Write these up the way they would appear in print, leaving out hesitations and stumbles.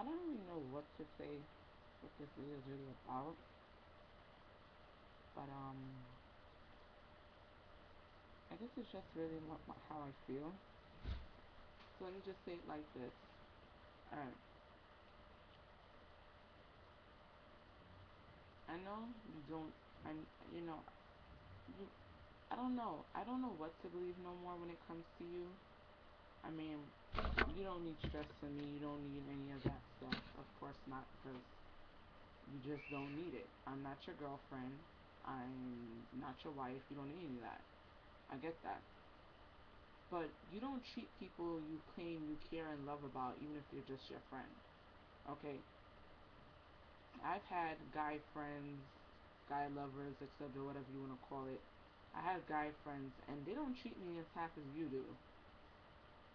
don't really know what to say, what this video is really about, but I guess it's just really how I feel. So let me just say it like this. Alright. I know you don't, I, you know, you, I don't know. I don't know what to believe no more when it comes to you. I mean, you don't need stress from me. You don't need any of that stuff. Of course not, because you just don't need it. I'm not your girlfriend. I'm not your wife. You don't need any of that. I get that. But you don't treat people you claim you care and love about, even if they're just your friend. Okay? I've had guy friends, guy lovers, etc., whatever you want to call it. I have guy friends, and they don't treat me as half as you do.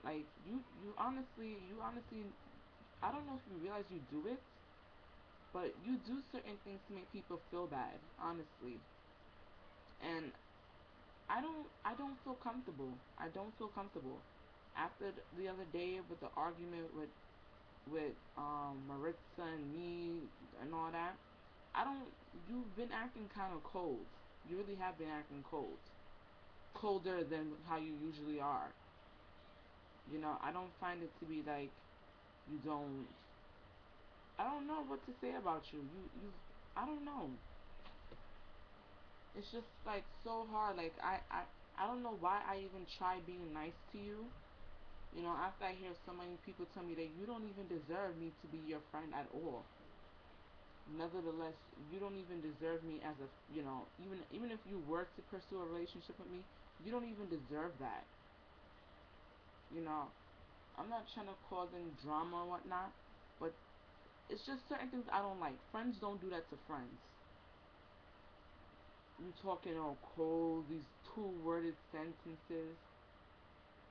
Like, you honestly, I don't know if you realize you do it, but you do certain things to make people feel bad, honestly. And I don't feel comfortable. I don't feel comfortable. After the other day with the argument with Maritza and me and all that, I don't. You've been acting kind of cold. You really have been acting cold, colder than how you usually are. I don't find it to be like you don't. I don't know what to say about you. I don't know. It's just like so hard. Like I don't know why I even try being nice to you. After I hear so many people tell me that you don't even deserve me to be your friend at all. Nevertheless, you don't even deserve me as a, even if you were to pursue a relationship with me, you don't even deserve that. You know, I'm not trying to cause any drama or whatnot, but it's just certain things I don't like. Friends don't do that to friends. You talking all cold, these two-worded sentences,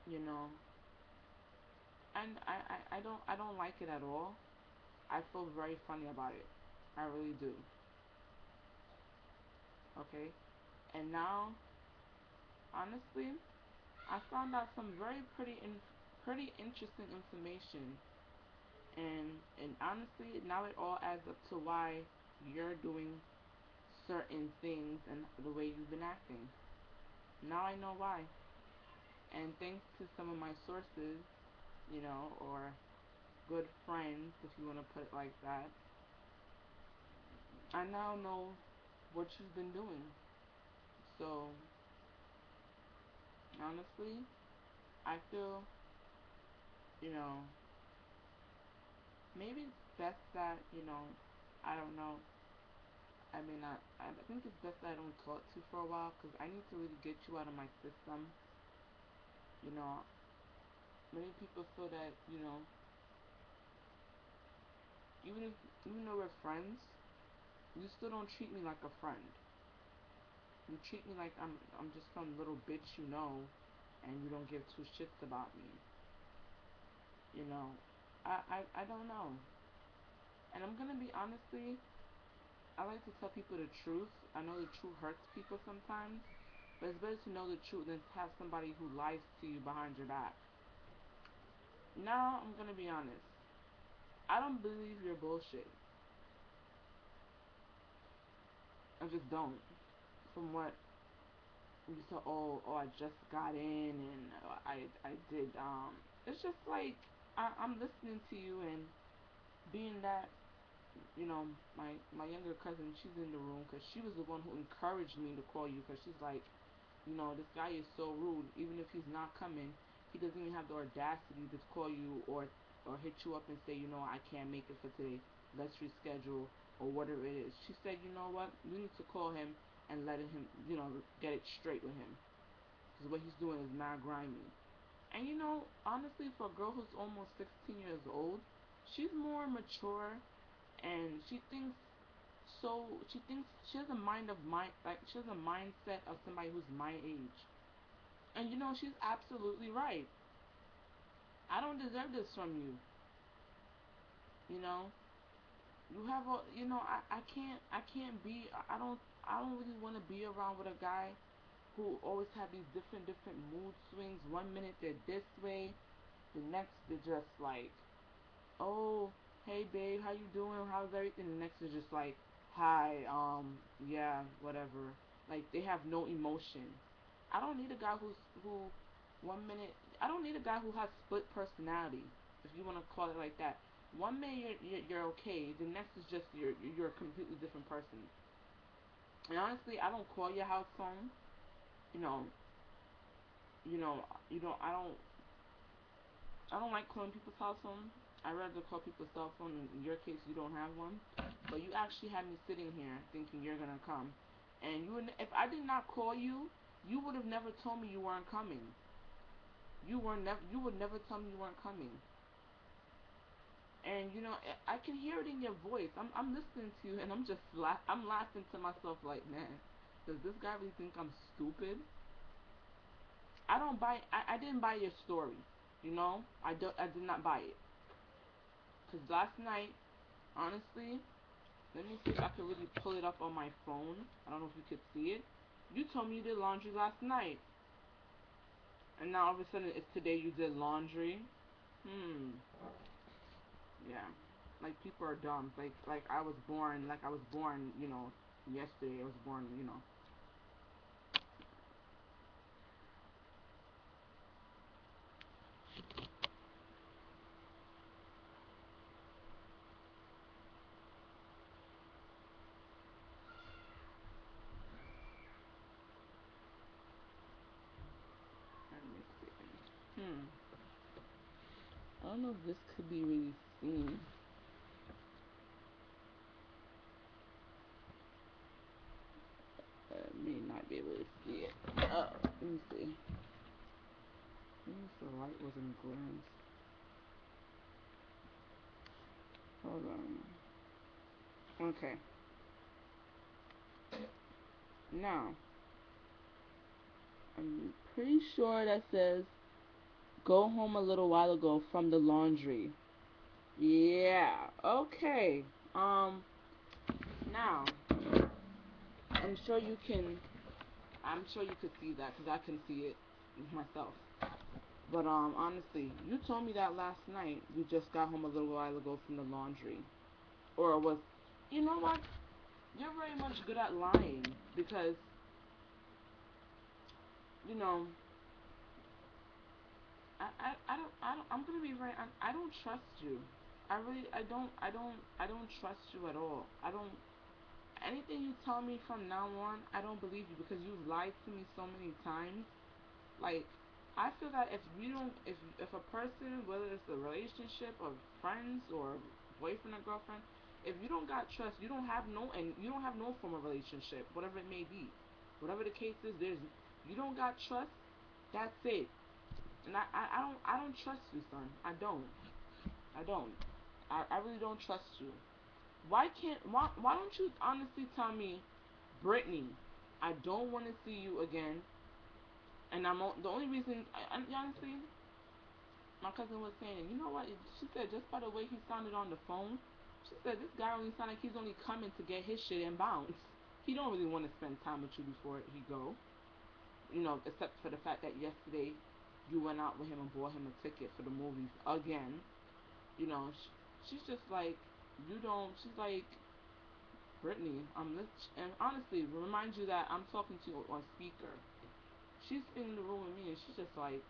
you know, and I don't like it at all. I feel very funny about it. I really do. Okay, and now, honestly, I found out some very pretty interesting information, and honestly, now it all adds up to why you're doing certain things and the way you've been acting. Now I know why, and thanks to some of my sources, or good friends, if you want to put it like that, I now know what you've been doing. So honestly, I feel, you know, maybe it's best that, I don't know. I mean, I think it's best that I don't talk to you for a while because I need to really get you out of my system. You know, many people feel that, even if even though we're friends, you still don't treat me like a friend. You treat me like I'm just some little bitch, and you don't give two shits about me. You know, I don't know. And I'm gonna be honestly, I like to tell people the truth. I know the truth hurts people sometimes, but it's better to know the truth than to have somebody who lies to you behind your back. Now I'm gonna be honest. I don't believe your bullshit. I just don't. From what you said, oh, I just got in and I did. It's just like I'm listening to you, and being that my younger cousin, she's in the room because she was the one who encouraged me to call you because she's like, this guy is so rude. Even if he's not coming, he doesn't even have the audacity to call you or hit you up and say, I can't make it for today. Let's reschedule or whatever it is. She said, you know what? You need to call him and let him, get it straight with him because what he's doing is mad grimy. And honestly, for a girl who's almost 16 years old, she's more mature, and she thinks she has a mind of my like she has a mindset of somebody who's my age. And she's absolutely right. I don't deserve this from you. You know, you have a I can't be I don't really want to be around with a guy who always have these different mood swings. One minute they're this way, the next they're just like, oh, hey babe, how you doing? How's everything? The next is just like, hi, yeah, whatever. Like they have no emotion. I don't need a guy who 1 minute. I don't need a guy who has split personality, if you want to call it like that. 1 minute you're okay. The next is just you're a completely different person. And honestly, I don't call your house phone. You know, you know, I don't like calling people's house phone. I rather call people's cell phone. In your case, you don't have one, but you actually had me sitting here thinking you're gonna come, and if I did not call you, you would have never told me you weren't coming. You would never tell me you weren't coming. And I can hear it in your voice. I'm listening to you, and I'm laughing to myself like, man, does this guy really think I'm stupid? I didn't buy your story. I did not buy it. Cause last night, honestly, let me see if I could really pull it up on my phone. I don't know if you could see it. You told me you did laundry last night, and now all of a sudden it's today you did laundry. Hmm. Yeah. Like people are dumb. Like I was born. Like I was born. Yesterday I was born. Let me see. I don't know if this could be really seen. I may not be able to see it. Let me see. Maybe if the light wasn't glaring. Hold on. Okay. Now, I'm pretty sure that says go home a little while ago from the laundry. Yeah. Okay. Um. Now, I'm sure you can. I'm sure you could see that because I can see it myself. But honestly, you told me that last night. You just got home a little while ago from the laundry, or was. You know what? You're very much good at lying because you know I'm gonna be right. I don't trust you. I don't trust you at all. I don't. Anything you tell me from now on, I don't believe you because you've lied to me so many times. Like, I feel that if a person, whether it's a relationship of friends or boyfriend or girlfriend, if you don't got trust, you don't have no form of relationship, whatever it may be, whatever the case is, you don't got trust. That's it. And I don't trust you, son. I don't. I really don't trust you. Why don't you honestly tell me, Brittany, I don't want to see you again, and the only reason, honestly, my cousin was saying, you know what? She said just by the way he sounded on the phone, she said this guy only sounded like he's only coming to get his shit and bounce. He don't really want to spend time with you before he go. Except for the fact that yesterday you went out with him and bought him a ticket for the movies again. She's just like, you don't. She's like, Brittany, and honestly, remind you that I'm talking to you on speaker. She's in the room with me, and she's just like,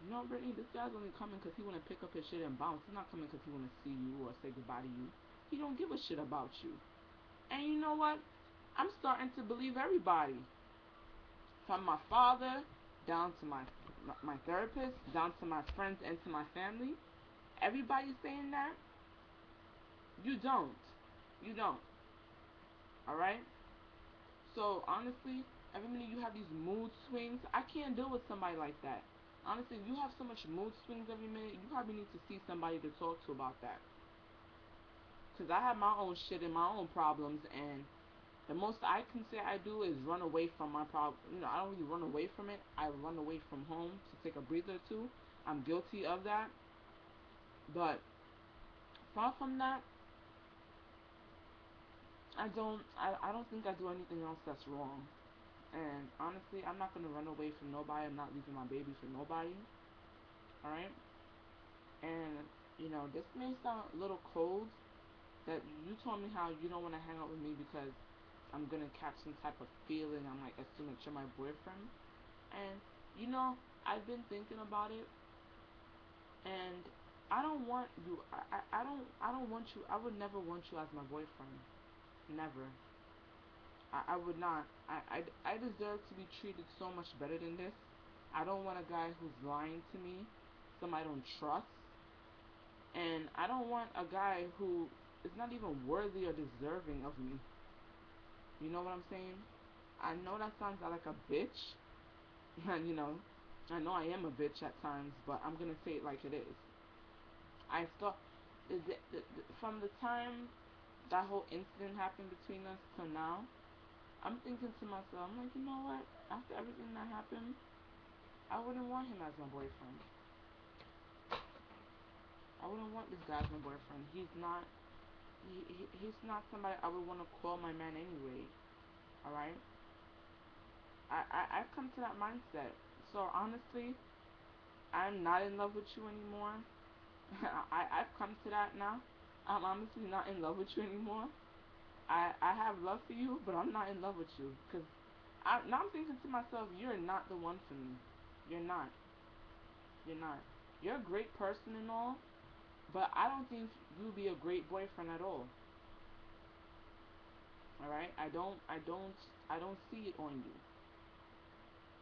Brittany, this guy's only coming because he want to pick up his shit and bounce. He's not coming because he want to see you or say goodbye to you. He don't give a shit about you. And you know what? I'm starting to believe everybody, from my father down to my therapist, down to my friends and to my family. Everybody's saying that. You don't. You don't. All right. So honestly, every minute you have these mood swings, I can't deal with somebody like that. Honestly, if you have so much mood swings every minute, you probably need to see somebody to talk to about that. Cause I have my own shit and my own problems, and the most I can say I do is run away from my problem. I don't really run away from it. I run away from home to take a breather or two. I'm guilty of that, but far from that, I don't think I do anything else that's wrong. And honestly, I'm not gonna run away from nobody. I'm not leaving my baby for nobody. All right. And This may sound a little cold, that you told me how you don't want to hang out with me because I'm gonna catch some type of feeling. I'm like, assuming that you're my boyfriend. And you know, I've been thinking about it, and I don't want you. I don't want you. I would never want you as my boyfriend. Never. I would not. I deserve to be treated so much better than this. I don't want a guy who's lying to me, somebody I don't trust, and I don't want a guy who is not even worthy or deserving of me. You know what I'm saying? I know that sounds like a bitch, and I know I am a bitch at times, but I'm gonna say it like it is. I thought from the time that whole incident happened between us till now, I'm thinking to myself, I'm like, you know what? After everything that happened, I wouldn't want him as my boyfriend. I wouldn't want this guy as my boyfriend. He's not somebody I would want to call my man anyway. All right. I've come to that mindset. So honestly, I'm not in love with you anymore. I've come to that now. I'm honestly not in love with you anymore. I have love for you, but I'm not in love with you. Because now I'm thinking to myself, you're not the one for me. You're not. You're not. You're a great person and all, but I don't think you'll be a great boyfriend at all. All right? I don't see it on you.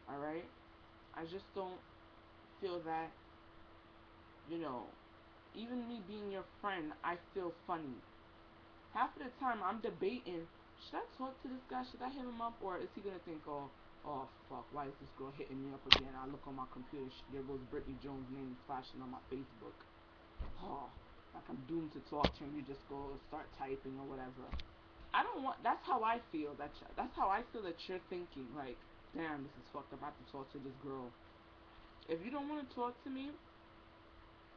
All right? I just don't feel that, you know, even me being your friend, I feel funny. Half of the time I'm debating, should I talk to this guy? Should I hit him up? Or is he going to think, oh, fuck, why is this girl hitting me up again? I look on my computer, there goes Brittany Jones' name flashing on my Facebook. Oh, like I'm doomed to talk to him. You just go start typing or whatever. I don't want, that's how I feel. That's how I feel that you're thinking. Like, damn, this is fucked up. I have to talk to this girl. If you don't want to talk to me,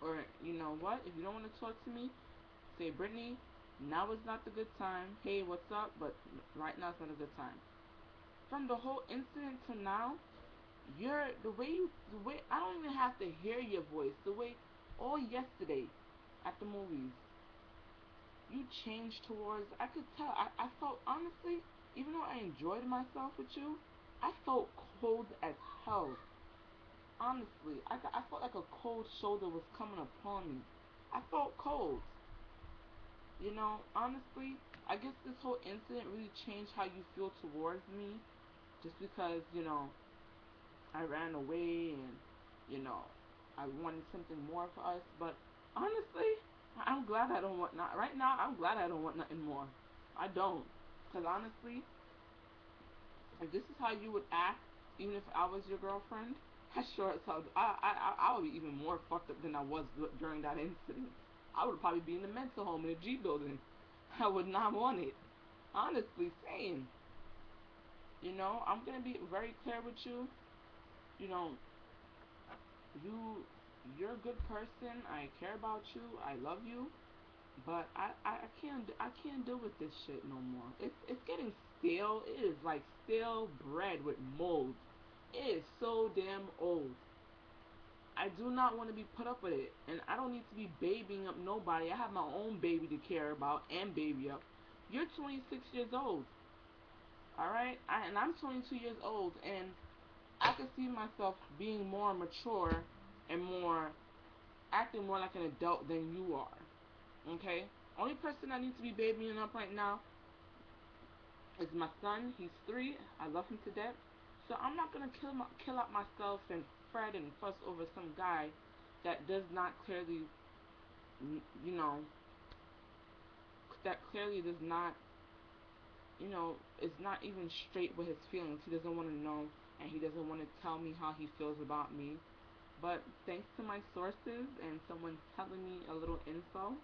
or you know what? If you don't want to talk to me, say, Brittany, now is not the good time. Hey, what's up? But right now is not a good time. From the whole incident to now, the way I don't even have to hear your voice. The way all yesterday at the movies, you changed towards. I could tell. I felt honestly, even though I enjoyed myself with you, I felt cold as hell. Honestly, I felt like a cold shoulder was coming upon me. I felt cold. Honestly, I guess this whole incident really changed how you feel towards me. Just because, I ran away and, you know, I wanted something more for us. But honestly, I'm glad I don't want not right now. I'm glad I don't want nothing more. I don't, because honestly, if this is how you would act, even if I was your girlfriend, I sure as hell I would be even more fucked up than I was during that incident. I would probably be in the mental home in the G building. I would not want it. Honestly, saying, I'm gonna be very clear with you. You know, you you're a good person. I care about you. I love you. But I can't deal with this shit no more. It's getting stale. It is like stale bread with mold. It is so damn old. I do not want to be put up with it, and I don't need to be babying up nobody. I have my own baby to care about and baby up. You're 26 years old, all right, and I'm 22 years old, and I can see myself being more mature and more acting more like an adult than you are. Okay, only person I need to be babying up right now is my son. He's 3. I love him to death. So I'm not gonna kill out myself and fret and fuss over some guy that does not clearly, you know, that clearly does not, is not even straight with his feelings. He doesn't want to know, and he doesn't want to tell me how he feels about me. But thanks to my sources and someone telling me a little info,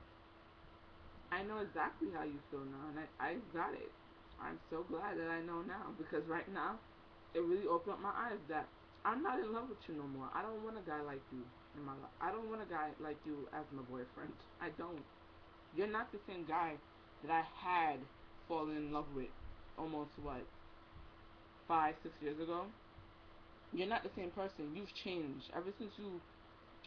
I know exactly how you feel now, and I got it. I'm so glad that I know now, because right now it really opened up my eyes that I'm not in love with you no more. I don't want a guy like you in my life. I don't want a guy like you as my boyfriend. I don't. You're not the same guy that I had fallen in love with almost, what, 5, 6 years ago? You're not the same person. You've changed. Ever since you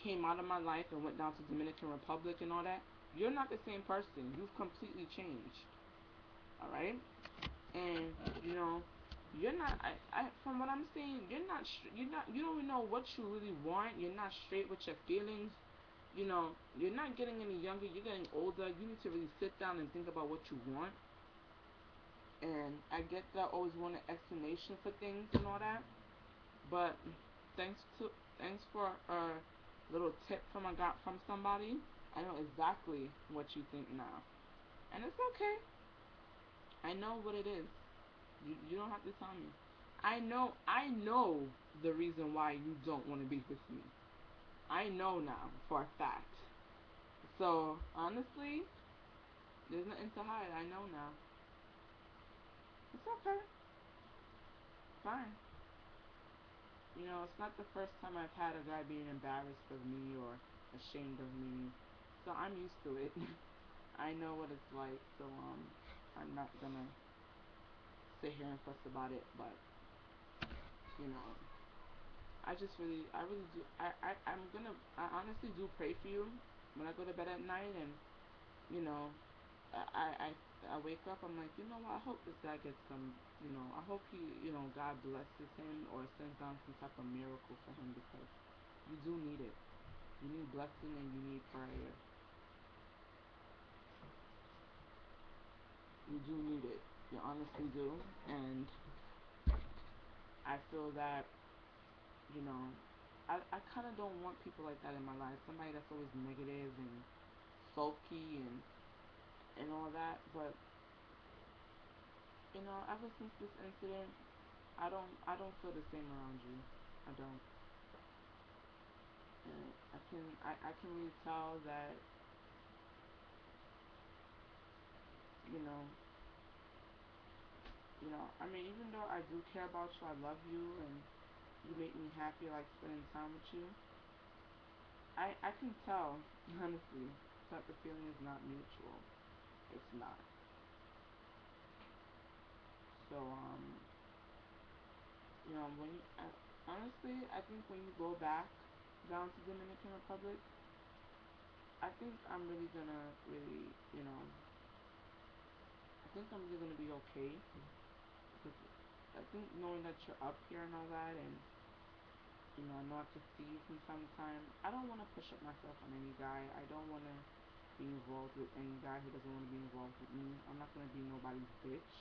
came out of my life and went down to Dominican Republic and all that, you're not the same person. You've completely changed. All right, and you know, you're not. From what I'm saying, you're not. You don't even know what you really want. You're not straight with your feelings. You know, you're not getting any younger. You're getting older. You need to really sit down and think about what you want. And I get that I always want an explanation for things and all that. But thanks to thanks for a little tip from I got from somebody. I know exactly what you think now, and it's okay. I know what it is. You don't have to tell me. I know the reason why you don't want to be with me. I know now for a fact. So honestly, there's nothing to hide. I know now. It's okay. Fine. You know, it's not the first time I've had a guy being embarrassed of me or ashamed of me. So I'm used to it. I know what it's like. So I'm not gonna sit here and fuss about it. But you know, I really do. I honestly do pray for you when I go to bed at night, and you know, I, I, I wake up, I'm like, you know what, I hope this guy gets some, I hope God blesses him or sends down some type of miracle for him because you do need it. You need blessing and you need prayer. You do need it. You honestly do. And I feel that, you know, I kind of don't want people like that in my life. Somebody that's always negative and sulky and all that. But, ever since this incident, I don't feel the same around you. I don't. And I can really tell that, you know, I mean, even though I do care about you, I love you, and you make me happy, I like spending time with you. I can tell, honestly, that the feeling is not mutual. It's not. So, when honestly, I think when you go back down to Dominican Republic, I think I'm really gonna really, I think I'm really gonna be okay. Because I think knowing that you're up here and all that, and I know I can see you from time to time. I don't want to push up myself on any guy. I don't want to be involved with any guy who doesn't want to be involved with me. I'm not going to be nobody's bitch.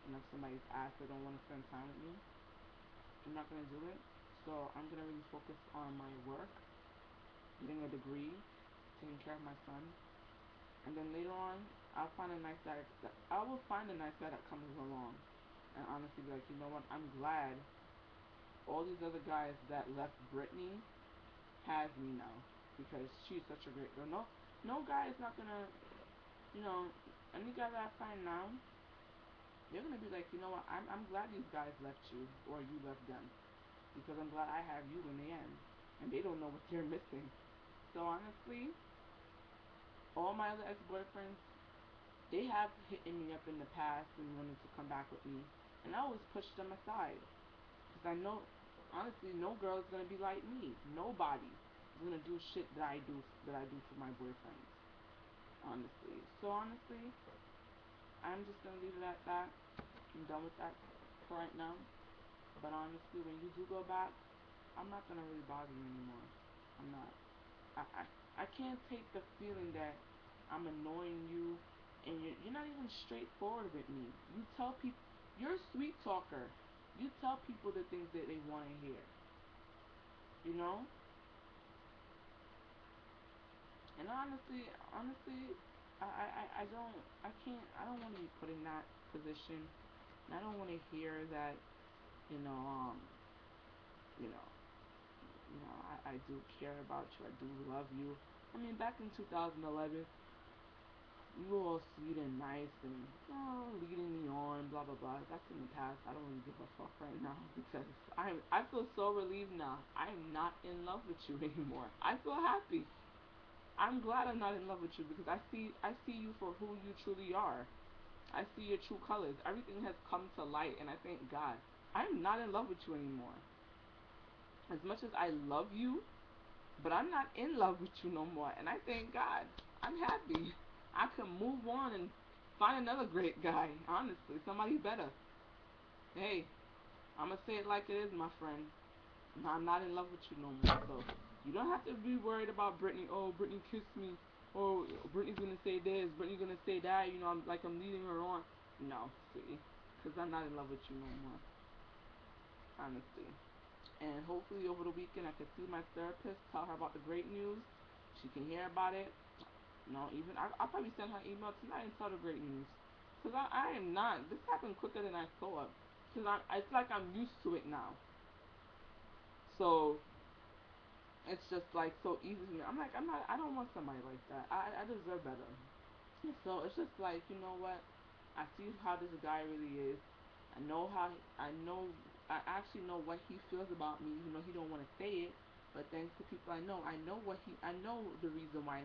And if somebody's asked they don't want to spend time with me, I'm not going to do it. So I'm going to really focus on my work, getting a degree, taking care of my son. And then later on, I'll find a nice guy. I will find a nice guy that comes along. And honestly be like, you know what? I'm glad all these other guys that left Brittany has me now because she's such a great girl. No guy is not gonna, you know, any guy that I find now, they're gonna be like, you know what? I'm glad these guys left you or you left them because I'm glad I have you in the end, and they don't know what they're missing. So honestly, all my other ex-boyfriends, they have hit me up in the past and wanted to come back with me, and I always push them aside because I know, honestly, no girl is gonna be like me. Nobody is gonna do shit that I do for my boyfriends. Honestly. So honestly, I'm just gonna leave it at that. I'm done with that for right now. But honestly, when you do go back, I'm not gonna really bother you anymore. I'm not. I I, I can't take the feeling that I'm annoying you, and you're not even straightforward with me. You tell people you're a sweet talker. You tell people the things that they want to hear. You know. And honestly, I don't want to be put in that position. And I don't want to hear that, you know, um, you know, I do care about you. I do love you. I mean, back in 2011, you were all sweet and nice and, leading me on, blah, blah, blah. That's in the past. I don't really give a fuck right now because I feel so relieved now. I am not in love with you anymore. I feel happy. I'm glad I'm not in love with you because I see you for who you truly are. I see your true colors. Everything has come to light and I thank God. I'm not in love with you anymore. As much as I love you, But I'm not in love with you no more. And I thank God. I'm happy. I can move on and find another great guy. Honestly, somebody better. Hey, I'm gonna say it like it is, my friend. I'm not in love with you no more. So you don't have to be worried about Brittany. Oh, Brittany kissed me. Oh, Brittany's gonna say this. Brittany's gonna say that. You know, I'm leading her on. No, sweetie, because I'm not in love with you no more. Honestly. And hopefully over the weekend I can see my therapist, tell her about the great news. She can hear about it. No, even I'll probably send her email tonight and tell her great news. Cause I am not. This happened quicker than I thought. Cause it's like I'm used to it now. So it's just like so easy to me. I'm like I'm not. I don't want somebody like that. I deserve better. So it's just like, you know what? I see how this guy really is. I know how I know I actually know what he feels about me, even though he don't want to say it. But thanks to people I know what he I know the reason why.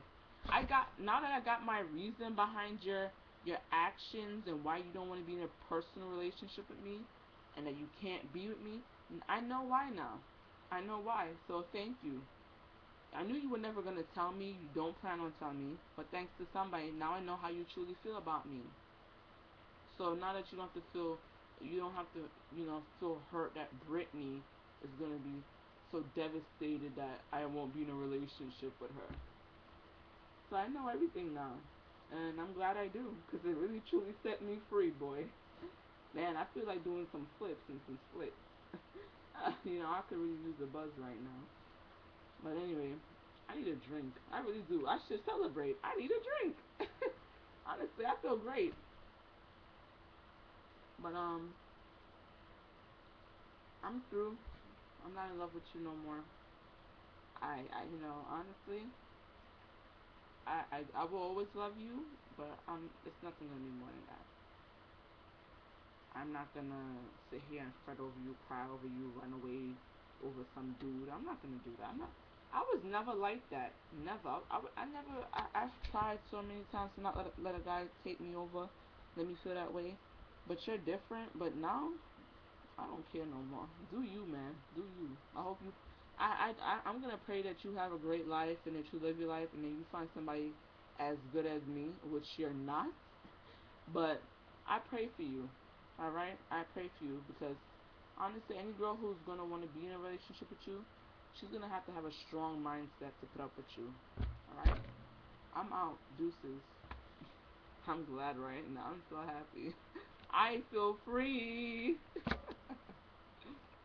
I got now that I got my reason behind your actions and why you don't want to be in a personal relationship with me and that you can't be with me. I know why now. I know why. So thank you. I knew you were never going to tell me. You don't plan on telling me. But thanks to somebody, now I know how you truly feel about me. So now that you don't have to, feel hurt that Brittany is going to be so devastated that I won't be in a relationship with her. So I know everything now. And I'm glad I do. Because it really truly set me free, boy. Man, I feel like doing some flips and some splits. I could really use a buzz right now. But anyway, I need a drink. I really do. I should celebrate. I need a drink. Honestly, I feel great. But I'm through. I'm not in love with you no more. Honestly, I will always love you, but it's nothing gonna be more than that. I'm not gonna sit here and fret over you, cry over you, run away over some dude. I'm not gonna do that. I'm not. I was never like that. Never. I never. I've tried so many times to not let a guy take me over, let me feel that way. But you're different. But now, I don't care no more. Do you, man? Do you? I hope you. I'm gonna pray that you have a great life and that you live your life and then you find somebody as good as me, which you're not. But I pray for you. All right, I pray for you because honestly, any girl who's gonna want to be in a relationship with you, she's gonna have to have a strong mindset to put up with you. All right, I'm out. Deuces. I'm glad right now. I'm so happy. I feel free.